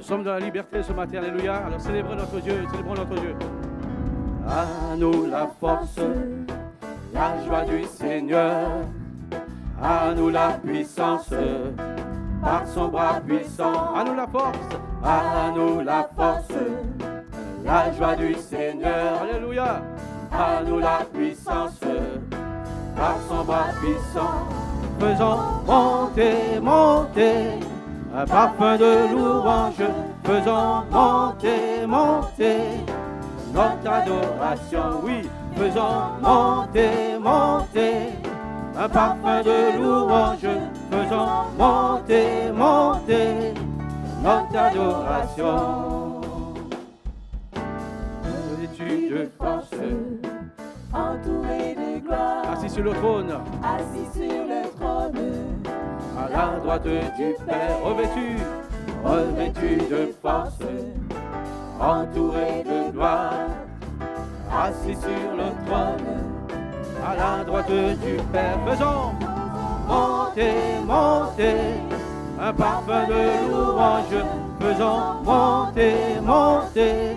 sommes dans la liberté ce matin, alléluia. Alors célébrons notre Dieu, célébrons notre Dieu. À nous la force, la joie du Seigneur. À nous la puissance, par son bras puissant. À nous la force, à nous la force, la joie du Seigneur. Alléluia. À nous la puissance, par son bras puissant. Faisons monter, monter, un parfum de louange. Faisons monter, monter, notre adoration. Oui, faisons monter, monter, un parfum de louange. Faisons monter, monter, notre adoration. Revêtu de force, entouré de gloire, assis sur le trône, assis sur le trône, à la droite du Père, revêtu, revêtu de force, entouré de gloire, assis sur le trône, à la droite du Père. Faisons monter, monter, un parfum de louange. Faisons monter, monter,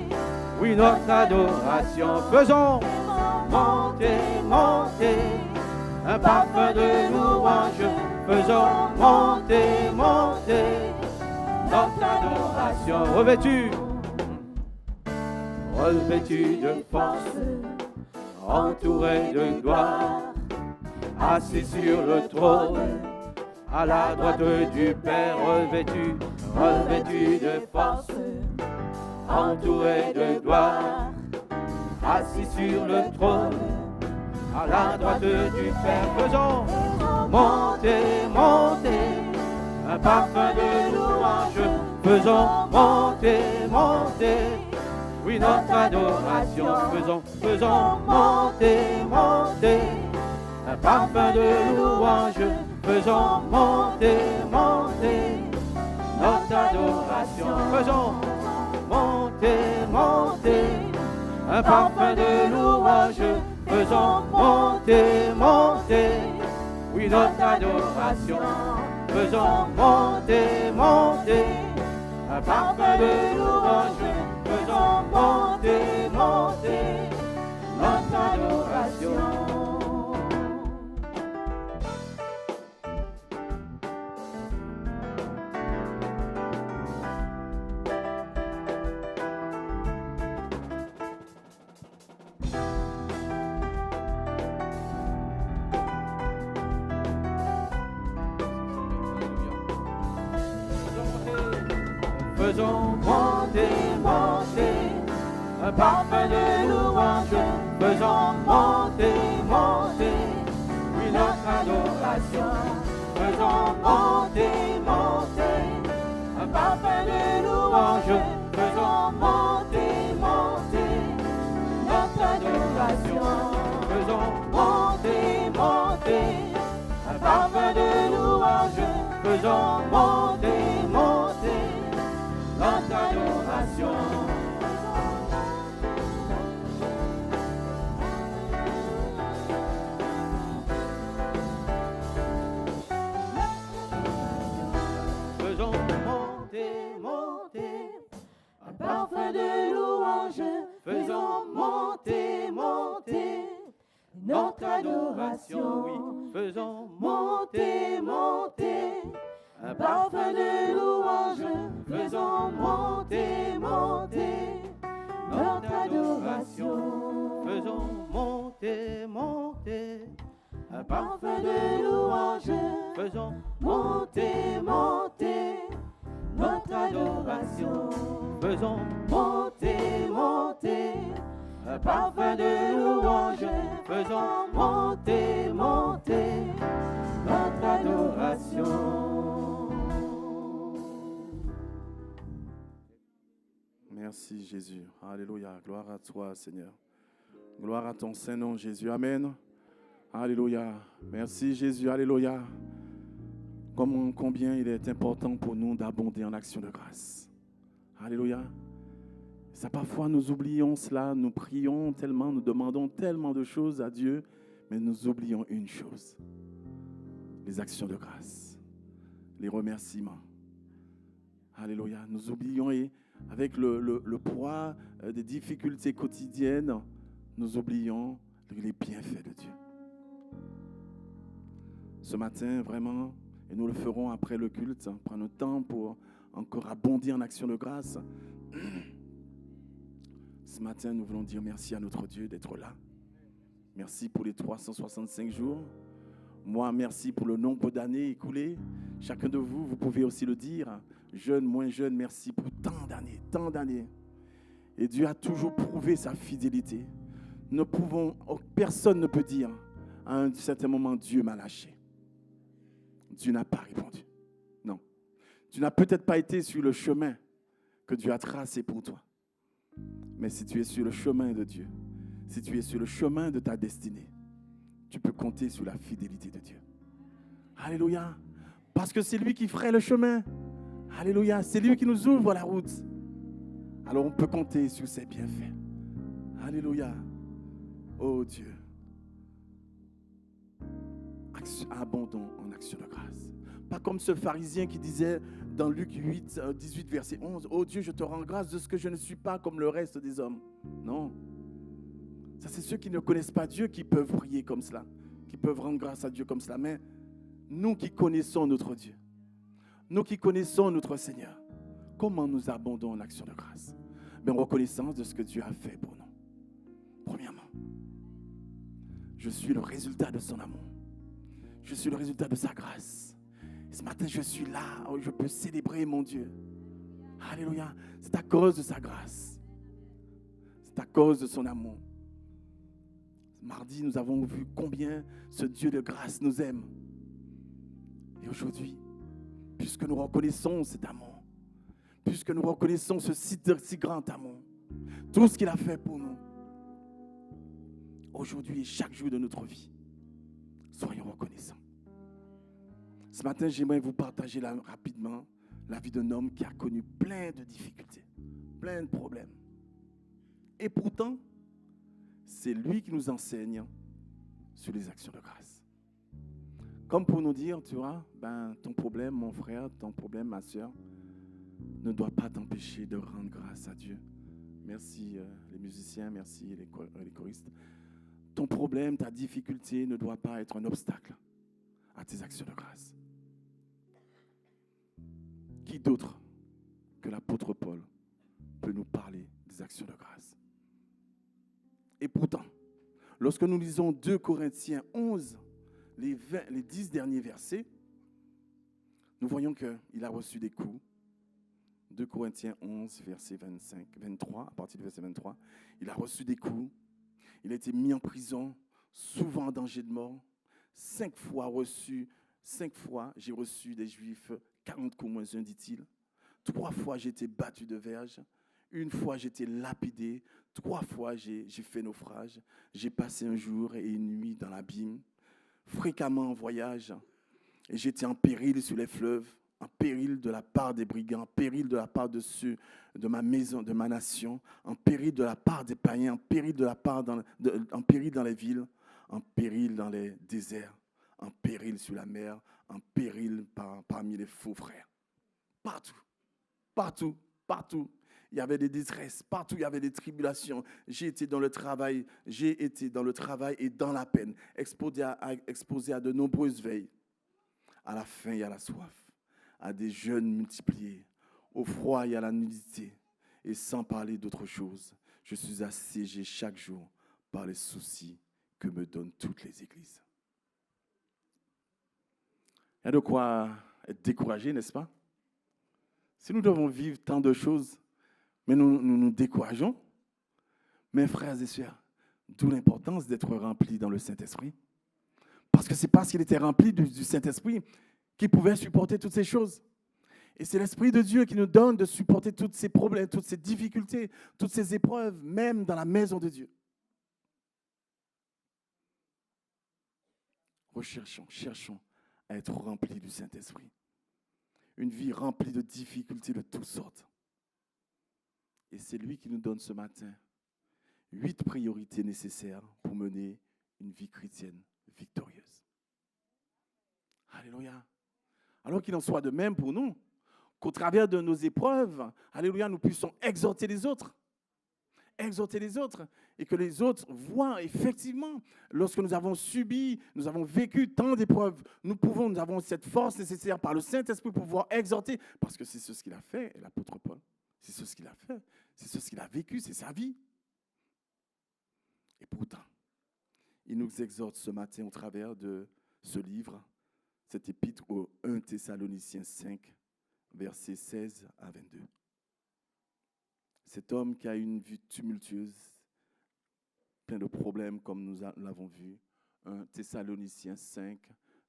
oui, notre adoration. Faisons monter, monter, un parfum de louange. Faisons monter, monter, notre adoration. Revêtu, revêtu de force, entouré de gloire, assis sur le trône, à la droite du Père. Revêtu, revêtu de force, entouré de gloire, assis sur le trône, à la droite du Père. Faisons monter, monter, un parfum de louange. Faisons monter, monter, oui, notre adoration. Faisons monter, monter, un parfum de louange. Faisons monter, monter, notre adoration. Faisons monter, monter, un parfum de louange. Faisons monter, monter, oui, notre adoration. Faisons monter, monter, un parfum de louange. Faisons monter, monter, notre adoration. Faisons monter, monter, un parfum de louange. Faisons monter, monter, oui, notre adoration. Faisons monter, monter, un parfum de louange. Faisons monter, monter, notre adoration. Faisons monter, monter, un parfum de louange. Faisons monter, monter, notre adoration. Faisons monter, monter, un parfum de louange. Faisons monter, monter, notre adoration. Oui, faisons monter, monter, un parfum de louange. Faisons monter, monter, notre adoration. Faisons monter, monter, un parfum de louange. Faisons monter, monter, notre adoration. Faisons monter, monter, un parfum de louange. Faisons monter, monter, notre adoration. Merci Jésus. Alléluia. Gloire à toi, Seigneur. Gloire à ton Saint-Nom, Jésus. Amen. Alléluia. Merci Jésus. Alléluia. Combien il est important pour nous d'abonder en action de grâce. Alléluia. Ça, parfois, nous oublions cela. Nous prions tellement, nous demandons tellement de choses à Dieu, mais nous oublions une chose. Les actions de grâce. Les remerciements. Alléluia. Nous oublions, et avec le poids des difficultés quotidiennes, nous oublions les bienfaits de Dieu. Ce matin, vraiment, et nous le ferons après le culte, prendre le temps pour encore abonder en action de grâce. Ce matin, nous voulons dire merci à notre Dieu d'être là. Merci pour les 365 jours. Moi, merci pour le nombre d'années écoulées. Chacun de vous, vous pouvez aussi le dire. Jeune, moins jeune, merci pour tant d'années, tant d'années. Et Dieu a toujours prouvé sa fidélité. Personne ne peut dire à un certain moment, Dieu m'a lâché. Dieu n'a pas répondu. Non. Tu n'as peut-être pas été sur le chemin que Dieu a tracé pour toi. Mais si tu es sur le chemin de Dieu, si tu es sur le chemin de ta destinée, tu peux compter sur la fidélité de Dieu. Alléluia. Parce que c'est lui qui ferait le chemin. Alléluia. C'est lui qui nous ouvre la route. Alors on peut compter sur ses bienfaits. Alléluia. Oh Dieu. Abondons en action de grâce. Pas comme ce pharisien qui disait dans Luc 8, 18, verset 11, « Oh Dieu, je te rends grâce de ce que je ne suis pas comme le reste des hommes. » Non. Ça, c'est ceux qui ne connaissent pas Dieu qui peuvent prier comme cela, qui peuvent rendre grâce à Dieu comme cela. Mais nous qui connaissons notre Dieu, nous qui connaissons notre Seigneur, comment nous abondons en action de grâce? En reconnaissance de ce que Dieu a fait pour nous. Premièrement, je suis le résultat de son amour. Je suis le résultat de sa grâce. Et ce matin, je suis là où je peux célébrer mon Dieu. Alléluia. C'est à cause de sa grâce. C'est à cause de son amour. Mardi, nous avons vu combien ce Dieu de grâce nous aime. Et aujourd'hui, puisque nous reconnaissons cet amour, puisque nous reconnaissons ce si grand amour, tout ce qu'il a fait pour nous, aujourd'hui et chaque jour de notre vie, soyons reconnaissants. Ce matin, j'aimerais vous partager rapidement la vie d'un homme qui a connu plein de difficultés, plein de problèmes. Et pourtant, c'est lui qui nous enseigne sur les actions de grâce. Comme pour nous dire, tu vois, ton problème, mon frère, ton problème, ma soeur, ne doit pas t'empêcher de rendre grâce à Dieu. Merci les musiciens, merci les choristes. Ton problème, ta difficulté ne doit pas être un obstacle à tes actions de grâce. Qui d'autre que l'apôtre Paul peut nous parler des actions de grâce? Et pourtant, lorsque nous lisons 2 Corinthiens 11, les 10 derniers versets, nous voyons qu'il a reçu des coups. 2 Corinthiens 11, verset 23, à partir du verset 23, il a reçu des coups. Il a été mis en prison, souvent en danger de mort. 5 fois j'ai reçu des Juifs, 40 coups moins un, dit-il. 3 fois, j'ai été battu de verge. 1 fois, j'ai été lapidé. 3 fois, j'ai fait naufrage. J'ai passé un jour et une nuit dans l'abîme. Fréquemment en voyage. Et j'étais en péril sur les fleuves, en péril de la part des brigands, en péril de la part de ceux de ma maison, de ma nation, en péril de la part des païens, en péril en péril dans les villes, en péril dans les déserts, en péril sur la mer, en péril parmi les faux frères. Partout. Il y avait des détresses, partout il y avait des tribulations. J'ai été dans le travail et dans la peine, exposé à de nombreuses veilles, à la faim et à la soif, à des jeûnes multipliés, au froid et à la nudité, et sans parler d'autre chose. Je suis assiégé chaque jour par les soucis que me donnent toutes les églises. Il y a de quoi être découragé, n'est-ce pas? Si nous devons vivre tant de choses, mais nous décourageons, mes frères et sœurs, d'où l'importance d'être remplis dans le Saint-Esprit. Parce que c'est parce qu'il était rempli du Saint-Esprit qu'il pouvait supporter toutes ces choses. Et c'est l'Esprit de Dieu qui nous donne de supporter tous ces problèmes, toutes ces difficultés, toutes ces épreuves, même dans la maison de Dieu. Cherchons à être remplis du Saint-Esprit. Une vie remplie de difficultés de toutes sortes. Et c'est lui qui nous donne ce matin 8 priorités nécessaires pour mener une vie chrétienne victorieuse. Alléluia. Alors qu'il en soit de même pour nous, qu'au travers de nos épreuves, alléluia, nous puissions exhorter les autres. Exhorter les autres et que les autres voient effectivement, lorsque nous avons subi, nous avons vécu tant d'épreuves, nous avons cette force nécessaire par le Saint-Esprit pour pouvoir exhorter, parce que c'est ce qu'il a fait, l'apôtre Paul. C'est ce qu'il a fait, c'est ce qu'il a vécu, c'est sa vie. Et pourtant, il nous exhorte ce matin au travers de ce livre, cet épître au 1 Thessaloniciens 5, versets 16 à 22. Cet homme qui a une vie tumultueuse, plein de problèmes comme nous l'avons vu, 1 Thessaloniciens 5,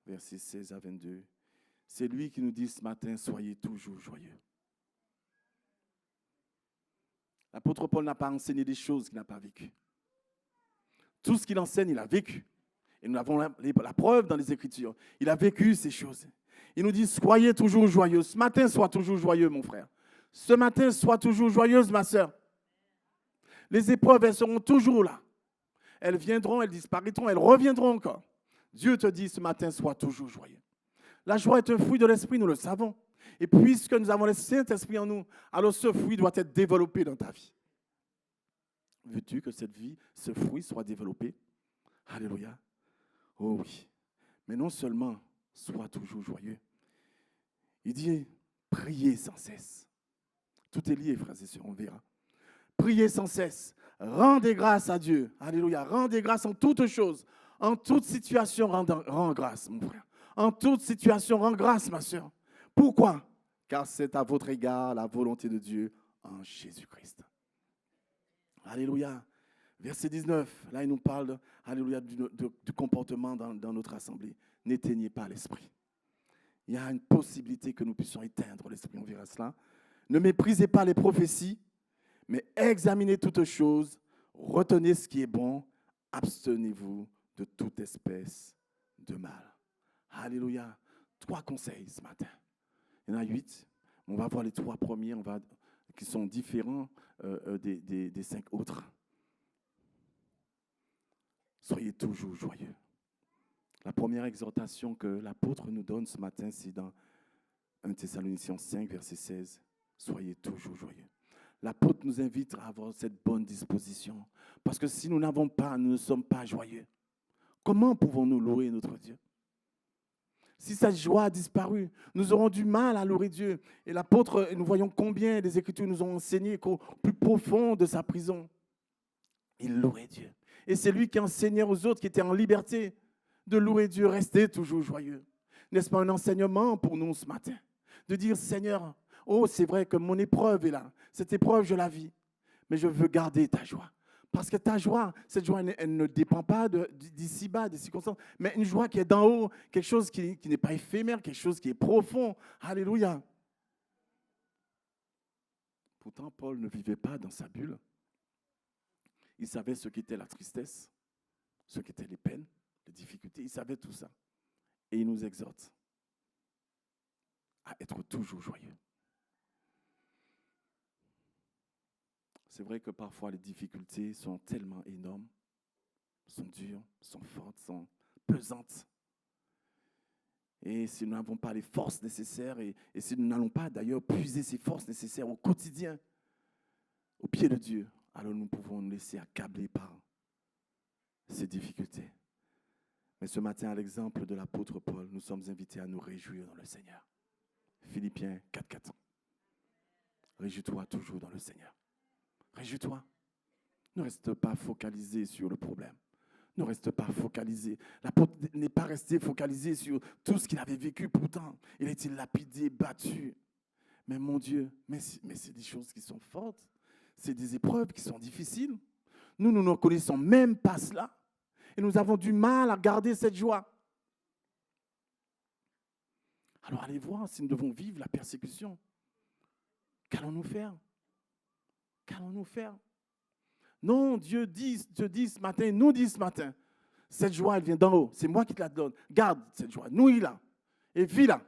versets 16 à 22. C'est lui qui nous dit ce matin, soyez toujours joyeux. L'apôtre Paul n'a pas enseigné des choses qu'il n'a pas vécues. Tout ce qu'il enseigne, il a vécu. Et nous avons la preuve dans les Écritures. Il a vécu ces choses. Il nous dit, soyez toujours joyeux. Ce matin, sois toujours joyeux, mon frère. Ce matin, sois toujours joyeuse, ma sœur. Les épreuves, elles seront toujours là. Elles viendront, elles disparaîtront, elles reviendront encore. Dieu te dit ce matin, sois toujours joyeux. La joie est un fruit de l'esprit, nous le savons. Et puisque nous avons le Saint-Esprit en nous, alors ce fruit doit être développé dans ta vie. Veux-tu que cette vie, ce fruit soit développé? Alléluia. Oh oui. Mais non seulement, sois toujours joyeux. Il dit, priez sans cesse. Tout est lié, frères et sœurs, on verra. Priez sans cesse. Rendez grâce à Dieu. Alléluia. Rendez grâce en toutes choses. En toute situation, rends grâce, mon frère. En toute situation, rends grâce, ma sœur. Pourquoi? Car c'est à votre égard la volonté de Dieu en Jésus-Christ. Alléluia. Verset 19, là il nous parle alléluia, du comportement dans notre assemblée. N'éteignez pas l'esprit. Il y a une possibilité que nous puissions éteindre l'esprit, on verra cela. Ne méprisez pas les prophéties, mais examinez toutes choses, retenez ce qui est bon, abstenez-vous de toute espèce de mal. Alléluia. 3 conseils ce matin. Il y en a 8. On va voir les 3 premiers qui sont différents des 5 autres. Soyez toujours joyeux. La première exhortation que l'apôtre nous donne ce matin, c'est dans 1 Thessaloniciens 5, verset 16. Soyez toujours joyeux. L'apôtre nous invite à avoir cette bonne disposition. Parce que si nous n'avons pas, nous ne sommes pas joyeux. Comment pouvons-nous louer notre Dieu? Si cette joie a disparu, nous aurons du mal à louer Dieu. Et l'apôtre, nous voyons combien les Écritures nous ont enseigné qu'au plus profond de sa prison, il louait Dieu. Et c'est lui qui enseignait aux autres qui étaient en liberté de louer Dieu, rester toujours joyeux. N'est-ce pas un enseignement pour nous ce matin? De dire, Seigneur, oh, c'est vrai que mon épreuve est là. Cette épreuve, je la vis. Mais je veux garder ta joie. Parce que ta joie, cette joie, elle ne dépend pas d'ici-bas, des circonstances, mais une joie qui est d'en haut, quelque chose qui n'est pas éphémère, quelque chose qui est profond. Alléluia. Pourtant, Paul ne vivait pas dans sa bulle. Il savait ce qu'était la tristesse, ce qu'étaient les peines, les difficultés. Il savait tout ça. Et il nous exhorte à être toujours joyeux. C'est vrai que parfois les difficultés sont tellement énormes, sont dures, sont fortes, sont pesantes. Et si nous n'avons pas les forces nécessaires, et si nous n'allons pas d'ailleurs puiser ces forces nécessaires au quotidien, au pied de Dieu, alors nous pouvons nous laisser accabler par ces difficultés. Mais ce matin, à l'exemple de l'apôtre Paul, nous sommes invités à nous réjouir dans le Seigneur. Philippiens 4:4. Réjouis-toi toujours dans le Seigneur. Réjouis-toi. Ne reste pas focalisé sur le problème. Ne reste pas focalisé. L'apôtre n'est pas resté focalisé sur tout ce qu'il avait vécu. Pourtant, il a été lapidé, battu. Mais mon Dieu, mais c'est des choses qui sont fortes. C'est des épreuves qui sont difficiles. Nous ne connaissons même pas cela. Et nous avons du mal à garder cette joie. Alors allez voir si nous devons vivre la persécution. Qu'allons-nous faire? Qu'allons-nous faire? Non, Dieu te dit ce matin, nous dit ce matin, cette joie, elle vient d'en haut. C'est moi qui te la donne. Garde cette joie, nourris-la et vis-la.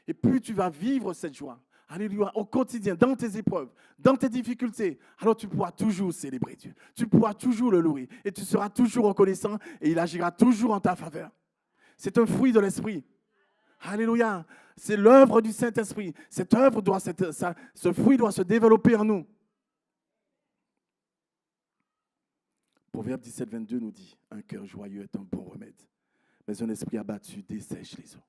Et plus tu vas vivre cette joie, alléluia, au quotidien, dans tes épreuves, dans tes difficultés, alors tu pourras toujours célébrer Dieu. Tu pourras toujours le louer et tu seras toujours reconnaissant et il agira toujours en ta faveur. C'est un fruit de l'esprit. Alléluia. C'est l'œuvre du Saint-Esprit. Cette œuvre ce fruit doit se développer en nous. Proverbe 17, 22 nous dit, un cœur joyeux est un bon remède, mais un esprit abattu dessèche les eaux.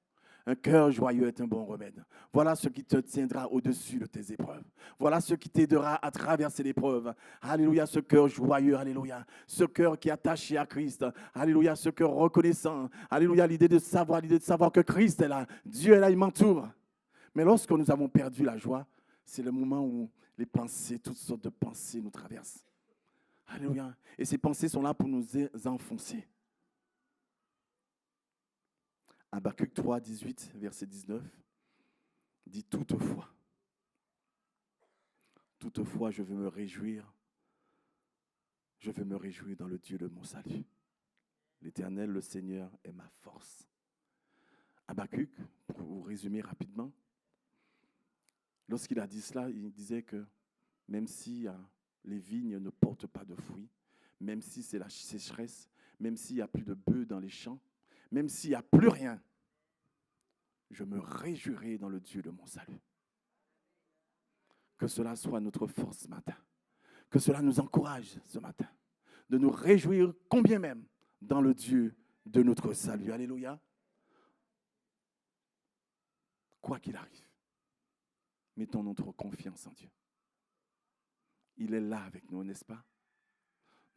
Un cœur joyeux est un bon remède. Voilà ce qui te tiendra au-dessus de tes épreuves. Voilà ce qui t'aidera à traverser l'épreuve. Alléluia, ce cœur joyeux, alléluia. Ce cœur qui est attaché à Christ. Alléluia, ce cœur reconnaissant. Alléluia, l'idée de savoir que Christ est là. Dieu est là, il m'entoure. Mais lorsque nous avons perdu la joie, c'est le moment où les pensées, toutes sortes de pensées nous traversent. Alléluia. Et ces pensées sont là pour nous enfoncer. Habakkuk 3, 18, verset 19, dit « Toutefois, je veux me réjouir dans le Dieu de mon salut. L'Éternel, le Seigneur, est ma force. » Habakkuk, pour vous résumer rapidement, lorsqu'il a dit cela, il disait que même si les vignes ne portent pas de fruits, même si c'est la sécheresse, même s'il n'y a plus de bœufs dans les champs, même s'il n'y a plus rien, je me réjouirai dans le Dieu de mon salut. Que cela soit notre force ce matin. Que cela nous encourage ce matin. De nous réjouir combien même dans le Dieu de notre salut. Alléluia. Quoi qu'il arrive, mettons notre confiance en Dieu. Il est là avec nous, n'est-ce pas?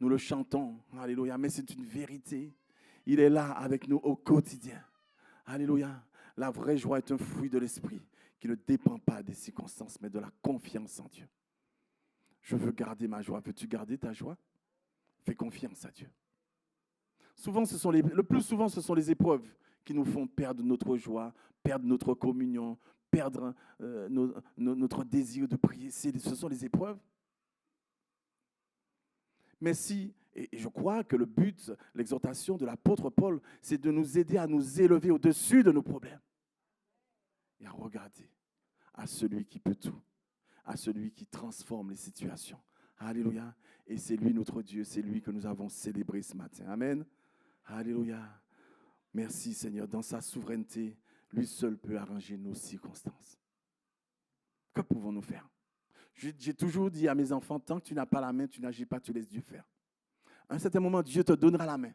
Nous le chantons, alléluia, mais c'est une vérité. Il est là avec nous au quotidien. Alléluia. La vraie joie est un fruit de l'esprit qui ne dépend pas des circonstances, mais de la confiance en Dieu. Je veux garder ma joie. Veux-tu garder ta joie? Fais confiance à Dieu. Le plus souvent, ce sont les épreuves qui nous font perdre notre joie, perdre notre communion, perdre notre désir de prier. Ce sont les épreuves. Mais et je crois que le but, l'exhortation de l'apôtre Paul, c'est de nous aider à nous élever au-dessus de nos problèmes et à regarder à celui qui peut tout, à celui qui transforme les situations. Alléluia. Et c'est lui notre Dieu, c'est lui que nous avons célébré ce matin. Amen. Alléluia. Merci Seigneur. Dans sa souveraineté, lui seul peut arranger nos circonstances. Que pouvons-nous faire? J'ai toujours dit à mes enfants, tant que tu n'as pas la main, tu n'agis pas, tu laisses Dieu faire. À un certain moment, Dieu te donnera la main.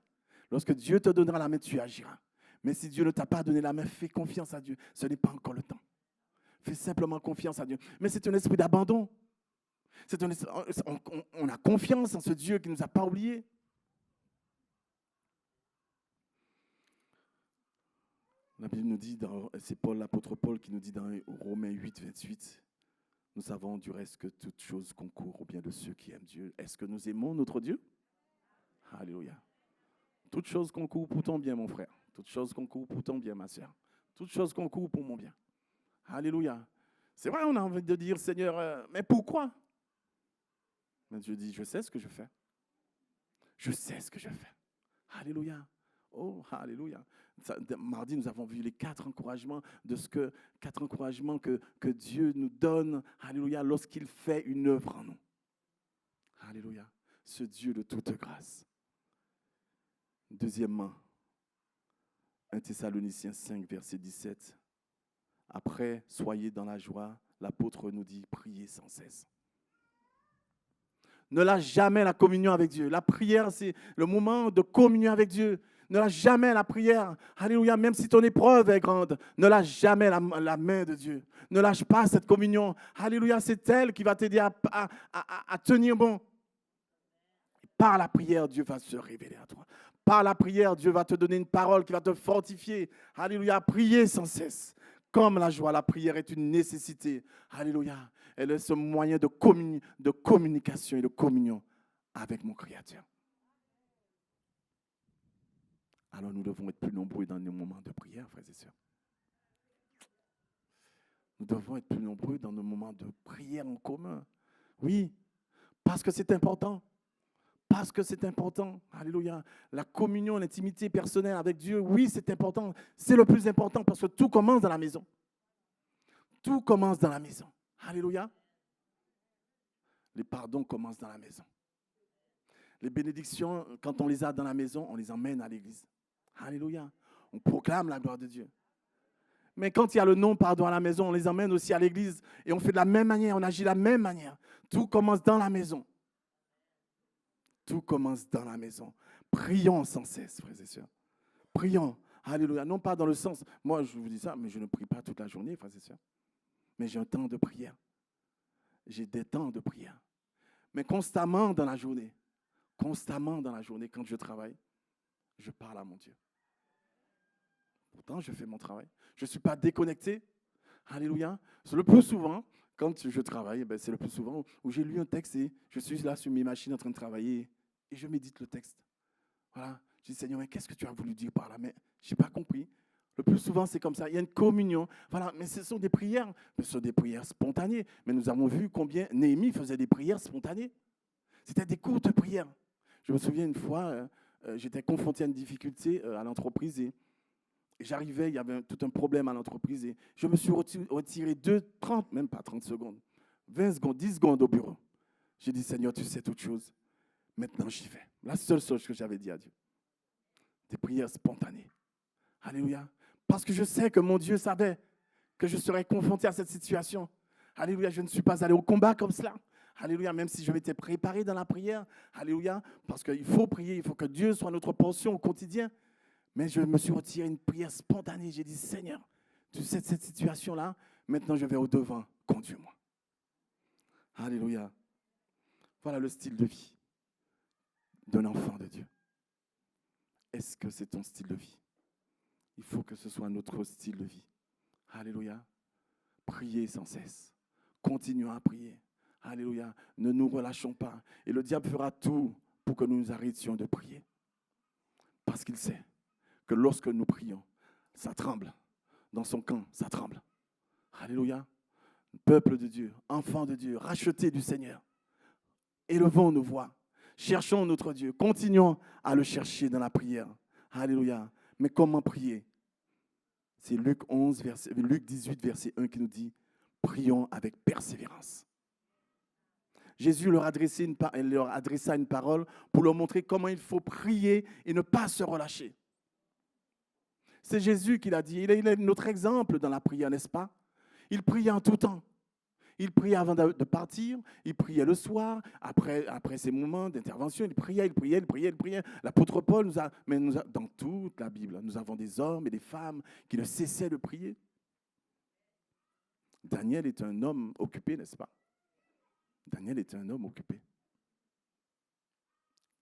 Lorsque Dieu te donnera la main, tu agiras. Mais si Dieu ne t'a pas donné la main, fais confiance à Dieu. Ce n'est pas encore le temps. Fais simplement confiance à Dieu. Mais c'est un esprit d'abandon. On a confiance en ce Dieu qui ne nous a pas oubliés. La Bible nous dit, c'est l'apôtre Paul qui nous dit dans Romains 8, 28, nous savons du reste que toute chose concourt au bien de ceux qui aiment Dieu. Est-ce que nous aimons notre Dieu? Alléluia. Toute chose concourt pour ton bien, mon frère. Toute chose concourt pour ton bien, ma soeur. Toute chose concourt pour mon bien. Alléluia. C'est vrai, on a envie de dire, Seigneur, mais pourquoi? Mais Dieu dit, je sais ce que je fais. Je sais ce que je fais. Alléluia. Oh, alléluia. Mardi, nous avons vu les 4 encouragements que Dieu nous donne, alléluia, lorsqu'il fait une œuvre en nous. Alléluia. Ce Dieu de toute grâce. Deuxièmement, 1 Thessaloniciens 5, verset 17. Après, soyez dans la joie. L'apôtre nous dit, priez sans cesse. Ne lâche jamais la communion avec Dieu. La prière, c'est le moment de communion avec Dieu. Ne lâche jamais la prière. Alléluia, même si ton épreuve est grande, ne lâche jamais la main de Dieu. Ne lâche pas cette communion. Alléluia, c'est elle qui va t'aider à tenir bon. Par la prière, Dieu va se révéler à toi. Par la prière, Dieu va te donner une parole qui va te fortifier. Alléluia, priez sans cesse. Comme la joie, la prière est une nécessité. Alléluia, elle est ce moyen de communication et de communion avec mon Créateur. Alors nous devons être plus nombreux dans nos moments de prière, frères et sœurs. Nous devons être plus nombreux dans nos moments de prière en commun. Oui, parce que c'est important. Parce que c'est important. Alléluia. La communion, l'intimité personnelle avec Dieu, oui, c'est important. C'est le plus important parce que tout commence dans la maison. Tout commence dans la maison. Alléluia. Les pardons commencent dans la maison. Les bénédictions, quand on les a dans la maison, on les emmène à l'église. Alléluia. On proclame la gloire de Dieu. Mais quand il y a le non-pardon à la maison, on les emmène aussi à l'église et on fait de la même manière, on agit de la même manière. Tout commence dans la maison. Tout commence dans la maison. Prions sans cesse, frères et sœurs. Prions. Alléluia. Non pas dans le sens, moi je vous dis ça, mais je ne prie pas toute la journée, frères et sœurs. Mais j'ai un temps de prière. J'ai des temps de prière. Mais constamment dans la journée, quand je travaille, je parle à mon Dieu. Pourtant, je fais mon travail. Je ne suis pas déconnecté. Alléluia. C'est le plus souvent, quand je travaille, c'est le plus souvent où j'ai lu un texte et je suis là sur mes machines en train de travailler et je médite le texte. Voilà. Je dis, Seigneur, mais qu'est-ce que tu as voulu dire par là? Mais je n'ai pas compris. Le plus souvent, c'est comme ça. Il y a une communion. Voilà. Mais ce sont des prières. Ce sont des prières spontanées. Mais nous avons vu combien Néhémie faisait des prières spontanées. C'était des courtes prières. Je me souviens une fois, j'étais confronté à une difficulté à l'entreprise et j'arrivais, il y avait tout un problème à l'entreprise et je me suis retiré 30, même pas 30 secondes, 20 secondes, 10 secondes au bureau. J'ai dit, Seigneur, tu sais toute chose. Maintenant, j'y vais. La seule chose que j'avais dit à Dieu. Des prières spontanées. Alléluia. Parce que je sais que mon Dieu savait que je serais confronté à cette situation. Alléluia, je ne suis pas allé au combat comme cela. Alléluia, même si je m'étais préparé dans la prière. Alléluia, parce qu'il faut prier, il faut que Dieu soit notre portion au quotidien. Mais je me suis retiré une prière spontanée. J'ai dit, Seigneur, tu sais cette situation-là, maintenant je vais au-devant, conduis-moi. Alléluia. Voilà le style de vie d'un enfant de Dieu. Est-ce que c'est ton style de vie? Il faut que ce soit notre style de vie. Alléluia. Priez sans cesse. Continuons à prier. Alléluia. Ne nous relâchons pas. Et le diable fera tout pour que nous nous arrêtions de prier. Parce qu'il sait que lorsque nous prions, ça tremble. Dans son camp, ça tremble. Alléluia. Peuple de Dieu, enfants de Dieu, rachetés du Seigneur. Élevons nos voix. Cherchons notre Dieu. Continuons à le chercher dans la prière. Alléluia. Mais comment prier? C'est Luc 18, verset 1 qui nous dit « Prions avec persévérance ». Jésus leur adressa une parole pour leur montrer comment il faut prier et ne pas se relâcher. C'est Jésus qui l'a dit. Il est notre exemple dans la prière, n'est-ce pas? Il priait en tout temps. Il priait avant de partir, il priait le soir, après ces moments d'intervention, il priait. L'apôtre Paul dans toute la Bible, nous avons des hommes et des femmes qui ne cessaient de prier. Daniel est un homme occupé, n'est-ce pas? Daniel était un homme occupé.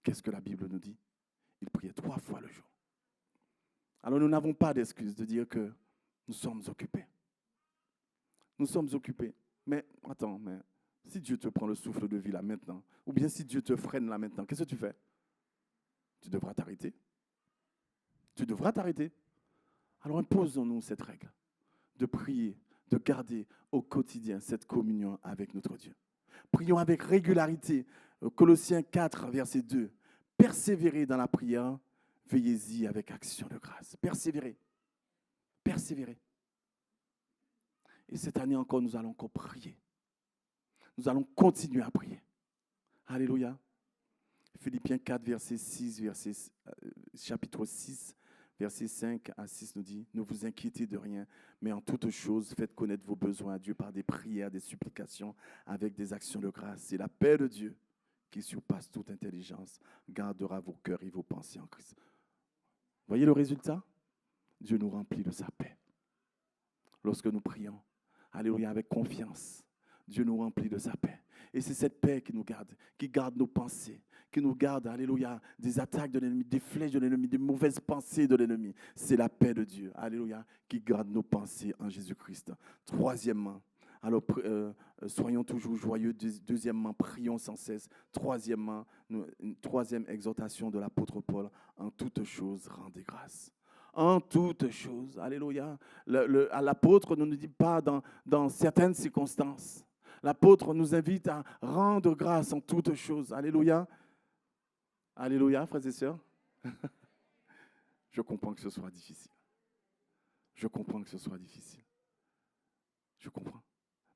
Qu'est-ce que la Bible nous dit? Il priait 3 fois le jour. Alors nous n'avons pas d'excuse de dire que nous sommes occupés. Nous sommes occupés. Mais attends, si Dieu te prend le souffle de vie là maintenant, ou bien si Dieu te freine là maintenant, qu'est-ce que tu fais? Tu devras t'arrêter. Tu devras t'arrêter. Alors imposons-nous cette règle de prier, de garder au quotidien cette communion avec notre Dieu. Prions avec régularité. Colossiens 4, verset 2. Persévérez dans la prière, veillez-y avec action de grâce. Persévérez. Persévérez. Et cette année encore, nous allons encore prier. Nous allons continuer à prier. Alléluia. Philippiens 4, verset 6, chapitre 6, verset 5 à 6 nous dit « Ne vous inquiétez de rien, mais en toutes choses, faites connaître vos besoins à Dieu par des prières, des supplications, avec des actions de grâce. Et la paix de Dieu, qui surpasse toute intelligence, gardera vos cœurs et vos pensées en Christ. » Voyez le résultat? Dieu nous remplit de sa paix. Lorsque nous prions, alléluia, avec confiance, Dieu nous remplit de sa paix. Et c'est cette paix qui garde nos pensées, qui nous garde, alléluia, des attaques de l'ennemi, des flèches de l'ennemi, des mauvaises pensées de l'ennemi. C'est la paix de Dieu, alléluia, qui garde nos pensées en Jésus-Christ. Troisièmement, alors soyons toujours joyeux. Deuxièmement, prions sans cesse. Troisièmement, une troisième exhortation de l'apôtre Paul, en toutes choses, rendez grâce. En toutes choses, alléluia. L'apôtre ne nous dit pas dans certaines circonstances. L'apôtre nous invite à rendre grâce en toutes choses. Alléluia. Alléluia, frères et sœurs. Je comprends que ce soit difficile. Je comprends que ce soit difficile. Je comprends.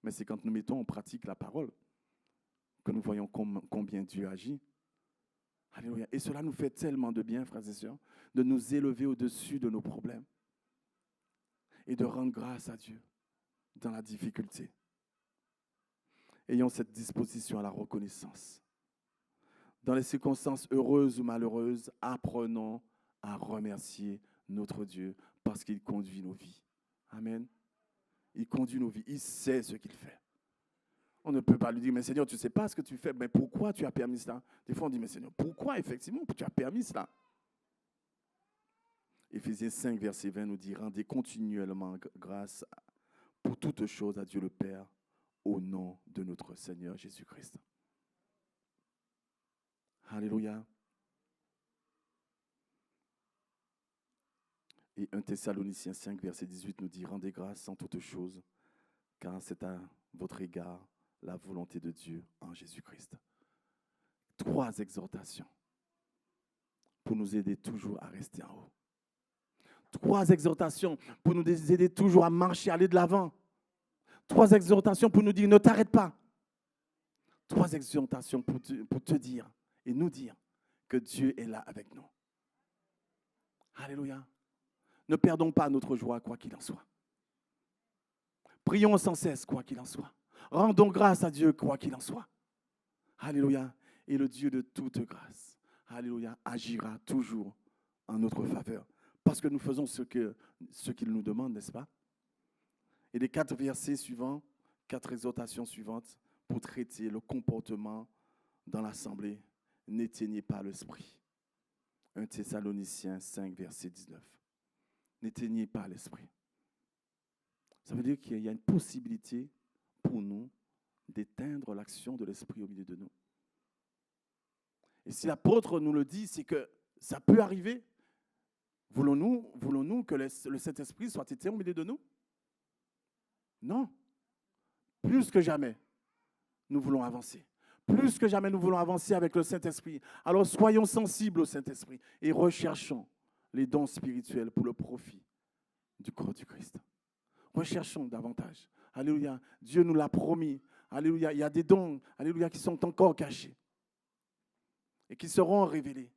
Mais c'est quand nous mettons en pratique la parole que nous voyons combien Dieu agit. Alléluia. Et cela nous fait tellement de bien, frères et sœurs, de nous élever au-dessus de nos problèmes. et de rendre grâce à Dieu dans la difficulté. Ayons cette disposition à la reconnaissance. Dans les circonstances heureuses ou malheureuses, apprenons à remercier notre Dieu parce qu'il conduit nos vies. Amen. Il conduit nos vies. Il sait ce qu'il fait. On ne peut pas lui dire, mais Seigneur, tu ne sais pas ce que tu fais. Mais pourquoi tu as permis cela? Des fois, on dit, mais Seigneur, pourquoi effectivement tu as permis cela? Éphésiens 5, verset 20 nous dit, rendez continuellement grâce pour toutes choses à Dieu le Père, au nom de notre Seigneur Jésus-Christ. Alléluia. Et 1 Thessaloniciens 5, verset 18 nous dit, rendez grâce en toutes choses, car c'est à votre égard la volonté de Dieu en Jésus-Christ. 3 exhortations pour nous aider toujours à rester en haut. 3 exhortations pour nous aider toujours à marcher, à aller de l'avant. 3 exhortations pour nous dire, ne t'arrête pas. 3 exhortations pour te dire et nous dire que Dieu est là avec nous. Alléluia. Ne perdons pas notre joie, quoi qu'il en soit. Prions sans cesse, quoi qu'il en soit. Rendons grâce à Dieu, quoi qu'il en soit. Alléluia. Et le Dieu de toute grâce, alléluia, agira toujours en notre faveur. Parce que nous faisons ce qu'il nous demande, n'est-ce pas? Et les 4 versets suivants, 4 exhortations suivantes pour traiter le comportement dans l'assemblée. N'éteignez pas l'esprit. 1 Thessaloniciens 5, verset 19. N'éteignez pas l'esprit. Ça veut dire qu'il y a une possibilité pour nous d'éteindre l'action de l'esprit au milieu de nous. Et si l'apôtre nous le dit, c'est que ça peut arriver. Voulons-nous que le Saint-Esprit soit éteint au milieu de nous? Non. Plus que jamais, nous voulons avancer. Plus que jamais, nous voulons avancer avec le Saint-Esprit. Alors soyons sensibles au Saint-Esprit et recherchons les dons spirituels pour le profit du corps du Christ. Recherchons davantage. Alléluia. Dieu nous l'a promis. Alléluia. Il y a des dons, alléluia, qui sont encore cachés et qui seront révélés.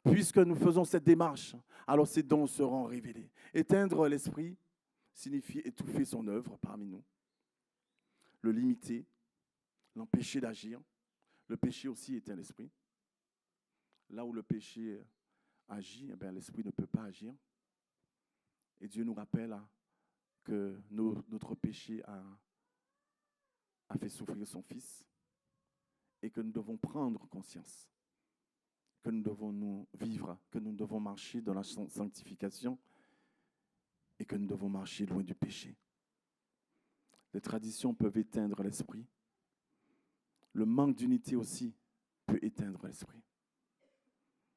Puisque nous faisons cette démarche, alors ces dons seront révélés. Éteindre l'esprit signifie étouffer son œuvre parmi nous, le limiter, l'empêcher d'agir. Le péché aussi éteint l'esprit. Là où le péché agit, eh l'esprit ne peut pas agir. Et Dieu nous rappelle que notre péché a fait souffrir son Fils et que nous devons prendre conscience, que nous devons nous vivre, que nous devons marcher dans la sanctification et que nous devons marcher loin du péché. Les traditions peuvent éteindre l'esprit. Le manque d'unité aussi peut éteindre l'esprit.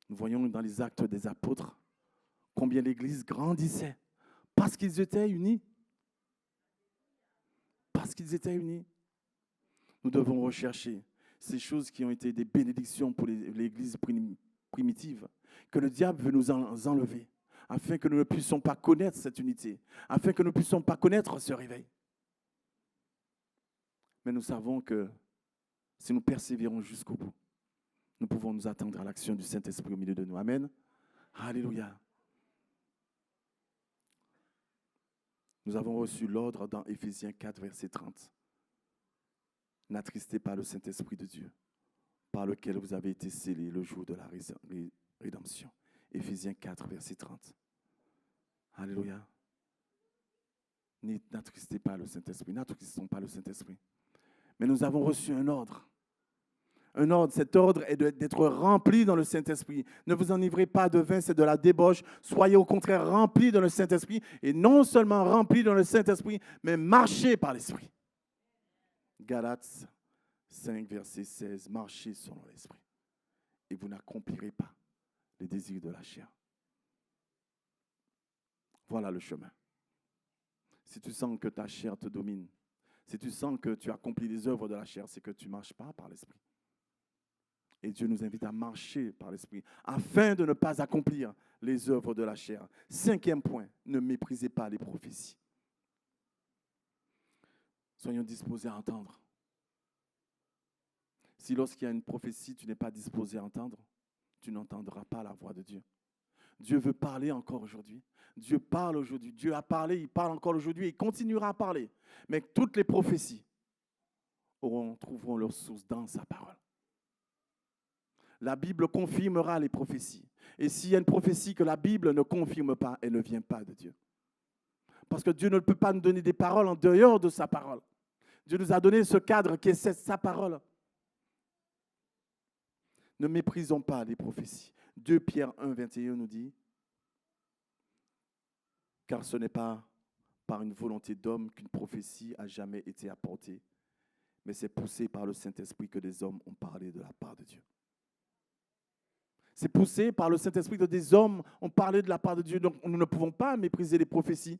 Nous voyons dans les actes des apôtres combien l'Église grandissait parce qu'ils étaient unis. Parce qu'ils étaient unis. Nous devons rechercher ces choses qui ont été des bénédictions pour l'Église primitive, que le diable veut nous enlever, afin que nous ne puissions pas connaître cette unité, afin que nous ne puissions pas connaître ce réveil. Mais nous savons que si nous persévérons jusqu'au bout, nous pouvons nous attendre à l'action du Saint-Esprit au milieu de nous. Amen. Alléluia. Nous avons reçu l'ordre dans Éphésiens 4, verset 30. N'attristez pas le Saint-Esprit de Dieu, par lequel vous avez été scellés le jour de la rédemption. Éphésiens 4, verset 30. Alléluia. N'attristez pas le Saint-Esprit. N'attristons pas le Saint-Esprit. Mais nous avons reçu un ordre. Un ordre, cet ordre est d'être rempli dans le Saint-Esprit. Ne vous enivrez pas de vin, c'est de la débauche. Soyez au contraire remplis dans le Saint-Esprit. Et non seulement remplis dans le Saint-Esprit, mais marchez par l'Esprit. Galates 5, verset 16. Marchez selon l'Esprit. Et vous n'accomplirez pas les désirs de la chair. Voilà le chemin. Si tu sens que ta chair te domine, si tu sens que tu accomplis les œuvres de la chair, c'est que tu ne marches pas par l'Esprit. Et Dieu nous invite à marcher par l'Esprit, afin de ne pas accomplir les œuvres de la chair. 5e point, ne méprisez pas les prophéties. Soyons disposés à entendre. Si lorsqu'il y a une prophétie, tu n'es pas disposé à entendre, tu n'entendras pas la voix de Dieu. Dieu veut parler encore aujourd'hui. Dieu parle aujourd'hui. Dieu a parlé, il parle encore aujourd'hui et il continuera à parler. Mais toutes les prophéties trouveront leur source dans sa parole. La Bible confirmera les prophéties. Et s'il y a une prophétie que la Bible ne confirme pas, elle ne vient pas de Dieu. Parce que Dieu ne peut pas nous donner des paroles en dehors de sa parole. Dieu nous a donné ce cadre qui est sa parole. Ne méprisons pas les prophéties. 2 Pierre 1, 21 nous dit, car ce n'est pas par une volonté d'homme qu'une prophétie a jamais été apportée, mais c'est poussé par le Saint-Esprit que des hommes ont parlé de la part de Dieu. C'est poussé par le Saint-Esprit que des hommes ont parlé de la part de Dieu. Donc nous ne pouvons pas mépriser les prophéties.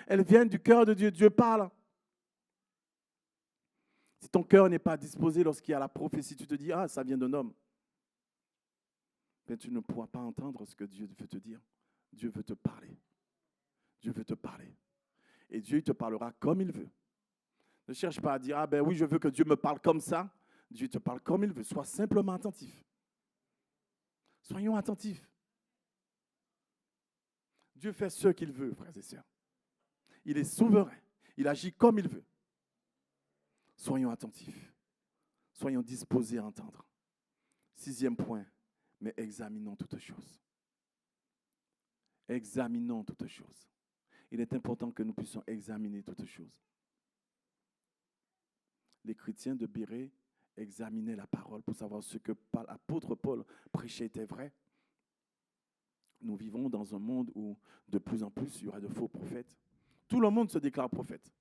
Elles viennent du cœur de Dieu. Dieu parle. Si ton cœur n'est pas disposé lorsqu'il y a la prophétie, tu te dis, ah, ça vient d'un homme. Mais tu ne pourras pas entendre ce que Dieu veut te dire. Dieu veut te parler. Dieu veut te parler. Et Dieu te parlera comme il veut. Ne cherche pas à dire, ah ben oui, je veux que Dieu me parle comme ça. Dieu te parle comme il veut. Sois simplement attentif. Soyons attentifs. Dieu fait ce qu'il veut, frères et sœurs. Il est souverain. Il agit comme il veut. Soyons attentifs. Soyons disposés à entendre. 6e point, mais examinons toutes choses. Examinons toutes choses. Il est important que nous puissions examiner toutes choses. Les chrétiens de Bérée examinaient la parole pour savoir ce que l'apôtre Paul prêchait était vrai. Nous vivons dans un monde où de plus en plus il y aura de faux prophètes. Tout le monde se déclare prophète.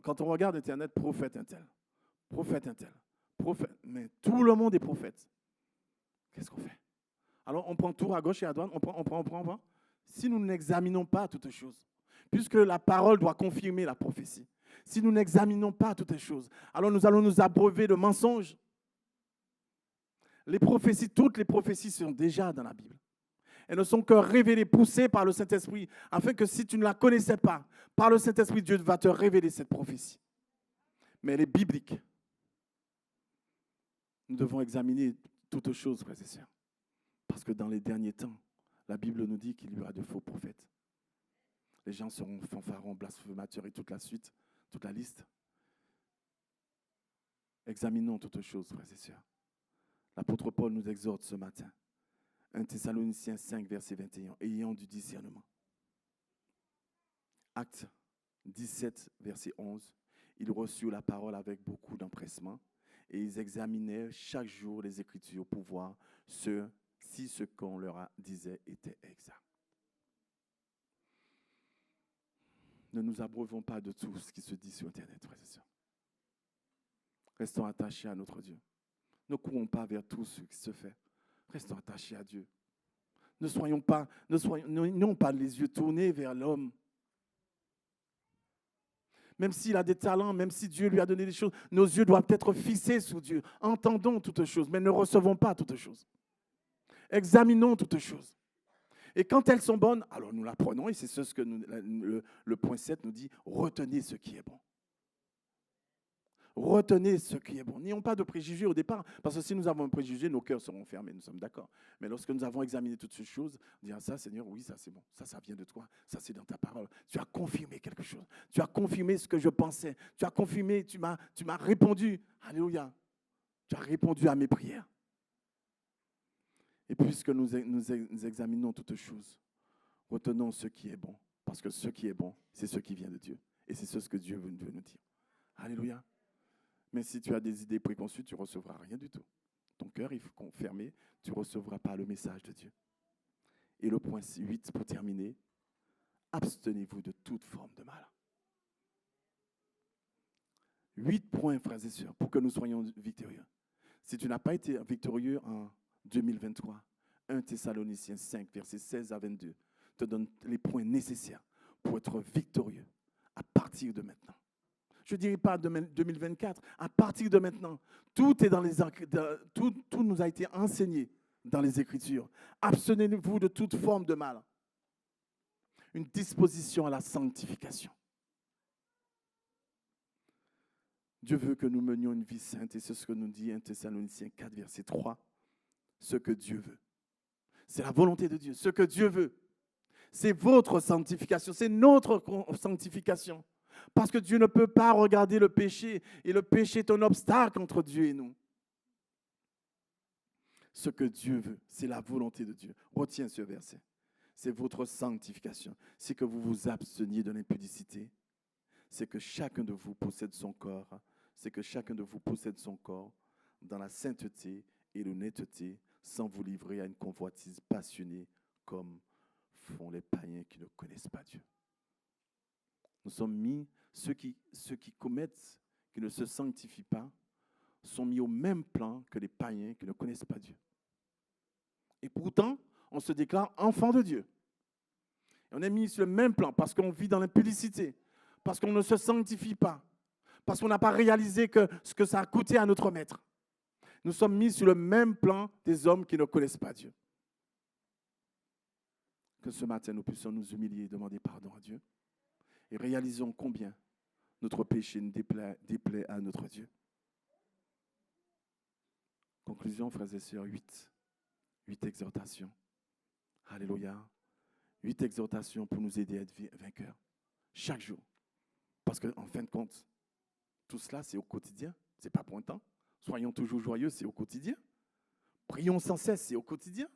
Quand on regarde Internet, prophète un tel, prophète, mais tout le monde est prophète. Qu'est-ce qu'on fait? Alors on prend tout à gauche et à droite, on prend. Si nous n'examinons pas toutes choses, puisque la parole doit confirmer la prophétie, si nous n'examinons pas toutes les choses, alors nous allons nous abreuver de mensonges. Les prophéties, toutes les prophéties sont déjà dans la Bible. Elles ne sont que révélées, poussées par le Saint-Esprit, afin que si tu ne la connaissais pas, par le Saint-Esprit, Dieu va te révéler cette prophétie. Mais elle est biblique. Nous devons examiner toutes choses, frères et sœurs. Parce que dans les derniers temps, la Bible nous dit qu'il y aura de faux prophètes. Les gens seront fanfarons, blasphémateurs et toute la suite, toute la liste. Examinons toutes choses, frères et sœurs. L'apôtre Paul nous exhorte ce matin. 1 Thessaloniciens 5, verset 21, ayant du discernement. Acte 17, verset 11, ils reçurent la parole avec beaucoup d'empressement et ils examinaient chaque jour les Écritures pour voir si ce qu'on leur disait était exact. Ne nous abreuvons pas de tout ce qui se dit sur Internet, frères et sœurs. Restons attachés à notre Dieu. Ne courons pas vers tout ce qui se fait. Restons attachés à Dieu. N'ayons pas les yeux tournés vers l'homme. Même s'il a des talents, même si Dieu lui a donné des choses, nos yeux doivent être fixés sur Dieu. Entendons toutes choses, mais ne recevons pas toutes choses. Examinons toutes choses. Et quand elles sont bonnes, alors nous la prenons, et c'est ce que le point 7 nous dit, retenez ce qui est bon. Retenez ce qui est bon. N'ayons pas de préjugés au départ, parce que si nous avons un préjugé, nos cœurs seront fermés, nous sommes d'accord. Mais lorsque nous avons examiné toutes ces choses, dire ça, Seigneur, oui, ça c'est bon, ça vient de toi, ça c'est dans ta parole. Tu as confirmé quelque chose, tu as confirmé ce que je pensais, tu as confirmé, tu m'as répondu, alléluia, tu as répondu à mes prières. Et puisque nous examinons toutes choses, retenons ce qui est bon, parce que ce qui est bon, c'est ce qui vient de Dieu, et c'est ce que Dieu veut nous dire. Alléluia. Mais si tu as des idées préconçues, tu ne recevras rien du tout. Ton cœur est fermé, tu ne recevras pas le message de Dieu. Et le point 8, pour terminer, abstenez-vous de toute forme de mal. 8 points, frères et sœurs, pour que nous soyons victorieux. Si tu n'as pas été victorieux en 2023, 1 Thessaloniciens 5, versets 16 à 22, te donne les points nécessaires pour être victorieux à partir de maintenant. Je ne dirais pas 2024, à partir de maintenant. Tout nous a été enseigné dans les Écritures. Abstenez-vous de toute forme de mal. Une disposition à la sanctification. Dieu veut que nous menions une vie sainte et c'est ce que nous dit 1 Thessaloniciens 4, verset 3. Ce que Dieu veut. C'est la volonté de Dieu. Ce que Dieu veut, c'est votre sanctification, c'est notre sanctification. Parce que Dieu ne peut pas regarder le péché, et le péché est un obstacle entre Dieu et nous. Ce que Dieu veut, c'est la volonté de Dieu. Retiens ce verset. C'est votre sanctification. C'est que vous vous absteniez de l'impudicité. C'est que chacun de vous possède son corps. C'est que chacun de vous possède son corps dans la sainteté et l'honnêteté, sans vous livrer à une convoitise passionnée comme font les païens qui ne connaissent pas Dieu. Nous sommes mis, ceux qui commettent, qui ne se sanctifient pas, sont mis au même plan que les païens qui ne connaissent pas Dieu. Et pourtant, on se déclare enfant de Dieu. Et on est mis sur le même plan parce qu'on vit dans l'impudicité, parce qu'on ne se sanctifie pas, parce qu'on n'a pas réalisé ce que ça a coûté à notre maître. Nous sommes mis sur le même plan des hommes qui ne connaissent pas Dieu. Que ce matin, nous puissions nous humilier et demander pardon à Dieu et réalisons combien notre péché nous déplaît à notre Dieu. Conclusion, frères et sœurs, 8 exhortations. Alléluia. 8 exhortations pour nous aider à être vainqueurs. Chaque jour. Parce qu'en fin de compte, tout cela, c'est au quotidien. Ce n'est pas pour un temps. Soyons toujours joyeux, c'est au quotidien. Prions sans cesse, c'est au quotidien.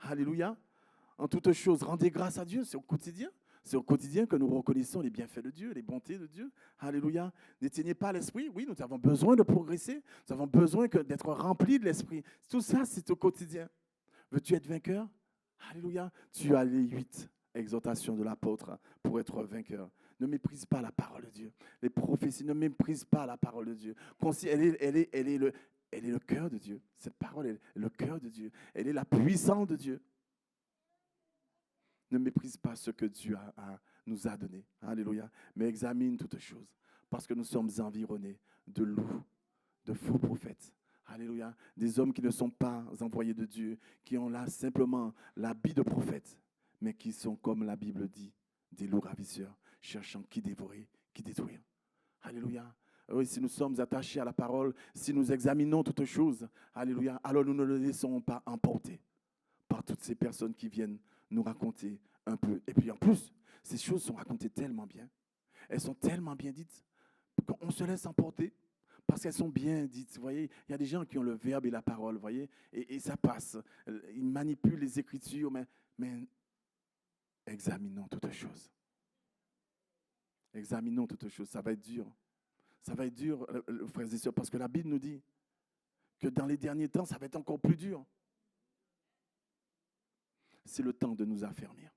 Alléluia. En toutes choses, rendez grâce à Dieu, c'est au quotidien. C'est au quotidien que nous reconnaissons les bienfaits de Dieu, les bontés de Dieu. Alléluia. N'éteignez pas l'esprit. Oui, nous avons besoin de progresser. Nous avons besoin d'être remplis de l'esprit. Tout ça, c'est au quotidien. Veux-tu être vainqueur? Alléluia. Tu as les 8 exhortations de l'apôtre pour être vainqueur. Ne méprise pas la parole de Dieu. Les prophéties ne méprisent pas la parole de Dieu. Elle est le cœur de Dieu. Cette parole est le cœur de Dieu. Elle est la puissance de Dieu. Ne méprise pas ce que Dieu nous a donné. Alléluia. Mais examine toutes choses. Parce que nous sommes environnés de loups, de faux prophètes. Alléluia. Des hommes qui ne sont pas envoyés de Dieu, qui ont là simplement l'habit de prophète, mais qui sont, comme la Bible dit, des loups ravisseurs, cherchant qui dévorer, qui détruire. Alléluia. Oui, si nous sommes attachés à la parole, si nous examinons toutes choses, alléluia, alors nous ne le laissons pas emporter par toutes ces personnes qui viennent nous raconter un peu. Et puis en plus, ces choses sont racontées tellement bien. Elles sont tellement bien dites qu'on se laisse emporter parce qu'elles sont bien dites. Vous voyez, il y a des gens qui ont le verbe et la parole, vous voyez, et ça passe. Ils manipulent les Écritures, mais examinons toutes choses. Examinons toutes choses. Ça va être dur. Ça va être dur, frères et sœurs, parce que la Bible nous dit que dans les derniers temps, ça va être encore plus dur. C'est le temps de nous affermir.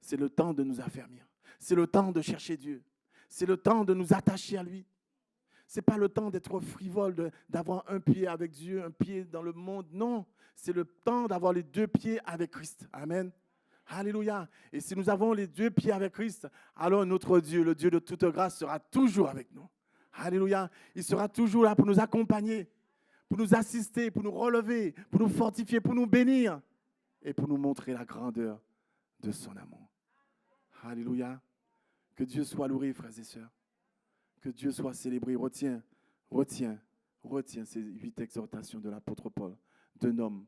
C'est le temps de nous affermir. C'est le temps de chercher Dieu. C'est le temps de nous attacher à lui. Ce n'est pas le temps d'être frivole, d'avoir un pied avec Dieu, un pied dans le monde. Non, c'est le temps d'avoir les 2 pieds avec Christ. Amen. Alléluia. Et si nous avons les 2 pieds avec Christ, alors notre Dieu, le Dieu de toute grâce, sera toujours avec nous. Alléluia. Il sera toujours là pour nous accompagner, pour nous assister, pour nous relever, pour nous fortifier, pour nous bénir et pour nous montrer la grandeur de son amour. Alléluia. Que Dieu soit loué, frères et sœurs. Que Dieu soit célébré. Retiens ces 8 exhortations de l'apôtre Paul, d'un homme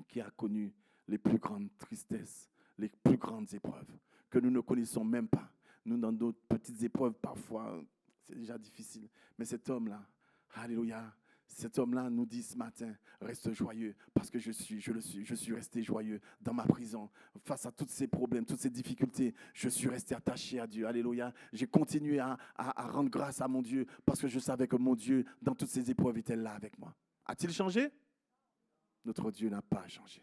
qui a connu les plus grandes tristesses, les plus grandes épreuves, que nous ne connaissons même pas. Nous, dans d'autres petites épreuves, parfois, c'est déjà difficile. Mais cet homme-là, alléluia, cet homme-là nous dit ce matin, reste joyeux, parce que je suis resté joyeux dans ma prison. Face à tous ces problèmes, toutes ces difficultés, je suis resté attaché à Dieu. Alléluia. J'ai continué à rendre grâce à mon Dieu, parce que je savais que mon Dieu, dans toutes ces épreuves, était là avec moi. A-t-il changé? Notre Dieu n'a pas changé.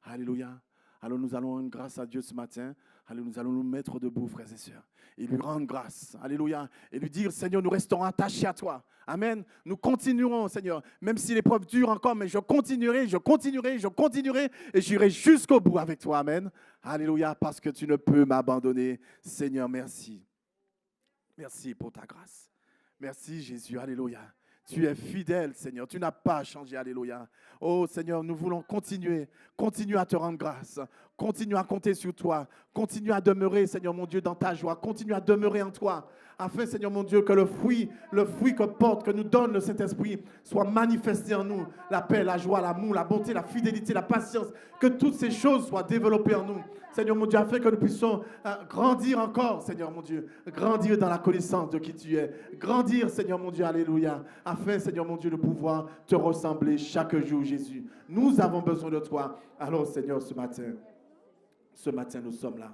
Alléluia. Alors nous allons rendre grâce à Dieu ce matin. Alléluia. Nous allons nous mettre debout, frères et sœurs, et lui rendre grâce. Alléluia. Et lui dire, Seigneur, nous resterons attachés à toi. Amen. Nous continuerons, Seigneur, même si l'épreuve dure encore, mais je continuerai, et j'irai jusqu'au bout avec toi. Amen. Alléluia, parce que tu ne peux m'abandonner. Seigneur, merci. Merci pour ta grâce. Merci, Jésus. Alléluia. Tu es fidèle, Seigneur. Tu n'as pas changé. Alléluia. Oh, Seigneur, nous voulons continuer à te rendre grâce. Continue à compter sur toi. Continue à demeurer, Seigneur mon Dieu, dans ta joie. Continue à demeurer en toi. afin, Seigneur mon Dieu, que le fruit que nous donne le Saint-Esprit soit manifesté en nous. La paix, la joie, l'amour, la bonté, la fidélité, la patience, que toutes ces choses soient développées en nous. Seigneur mon Dieu, afin que nous puissions grandir encore, Seigneur mon Dieu, grandir dans la connaissance de qui tu es, grandir, Seigneur mon Dieu, alléluia, afin, Seigneur mon Dieu, de pouvoir te ressembler chaque jour, Jésus. Nous avons besoin de toi. Alors, Seigneur, ce matin, nous sommes là.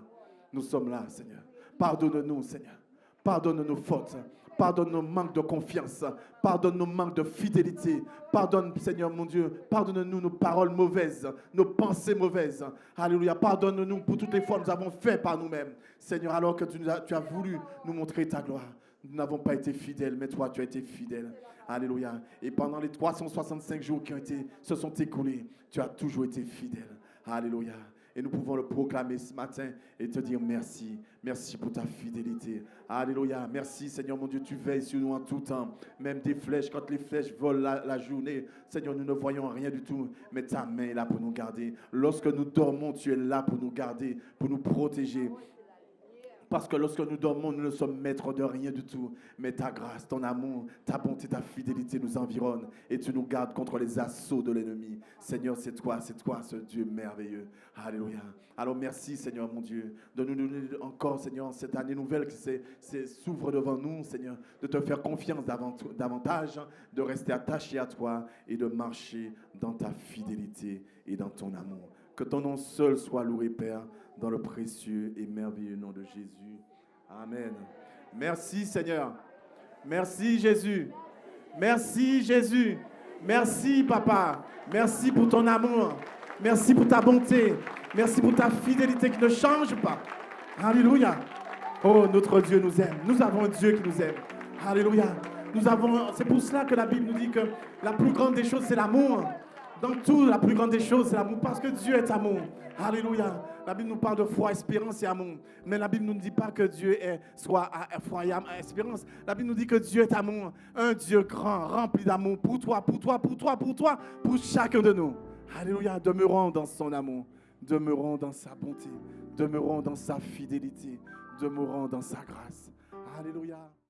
Nous sommes là, Seigneur. Pardonne-nous, Seigneur. Pardonne nos fautes. Pardonne nos manques de confiance. Pardonne nos manques de fidélité. Pardonne, Seigneur mon Dieu. Pardonne-nous nos paroles mauvaises, nos pensées mauvaises. Alléluia. Pardonne-nous pour toutes les fois que nous avons fait par nous-mêmes. Seigneur, alors que tu as voulu nous montrer ta gloire. Nous n'avons pas été fidèles, mais toi, tu as été fidèle. Alléluia. Et pendant les 365 jours qui se sont écoulés, tu as toujours été fidèle. Alléluia. Et nous pouvons le proclamer ce matin et te dire merci. Merci pour ta fidélité. Alléluia. Merci, Seigneur mon Dieu, tu veilles sur nous en tout temps. Même des flèches, quand les flèches volent la journée, Seigneur, nous ne voyons rien du tout, mais ta main est là pour nous garder. Lorsque nous dormons, tu es là pour nous garder, pour nous protéger. Parce que lorsque nous dormons, nous ne sommes maîtres de rien du tout. Mais ta grâce, ton amour, ta bonté, ta fidélité nous environnent. Et tu nous gardes contre les assauts de l'ennemi. Seigneur, c'est toi ce Dieu merveilleux. Alléluia. Alors merci, Seigneur mon Dieu, de nous donner encore, Seigneur, cette année nouvelle qui s'ouvre devant nous, Seigneur, de te faire confiance davantage, de rester attaché à toi et de marcher dans ta fidélité et dans ton amour. Que ton nom seul soit loué, Père, dans le précieux et merveilleux nom de Jésus. Amen. Merci, Seigneur. Merci, Jésus. Merci, Jésus. Merci, Papa. Merci pour ton amour. Merci pour ta bonté. Merci pour ta fidélité qui ne change pas. Alléluia. Oh, notre Dieu nous aime. Nous avons un Dieu qui nous aime. Alléluia. C'est pour cela que la Bible nous dit que la plus grande des choses, c'est l'amour. Dans tout, la plus grande des choses, c'est l'amour. Parce que Dieu est amour. Alléluia. La Bible nous parle de foi, espérance et amour. Mais la Bible ne nous dit pas que Dieu soit foi et espérance. La Bible nous dit que Dieu est amour. Un Dieu grand, rempli d'amour pour toi, pour chacun de nous. Alléluia. Demeurons dans son amour. Demeurons dans sa bonté. Demeurons dans sa fidélité. Demeurons dans sa grâce. Alléluia.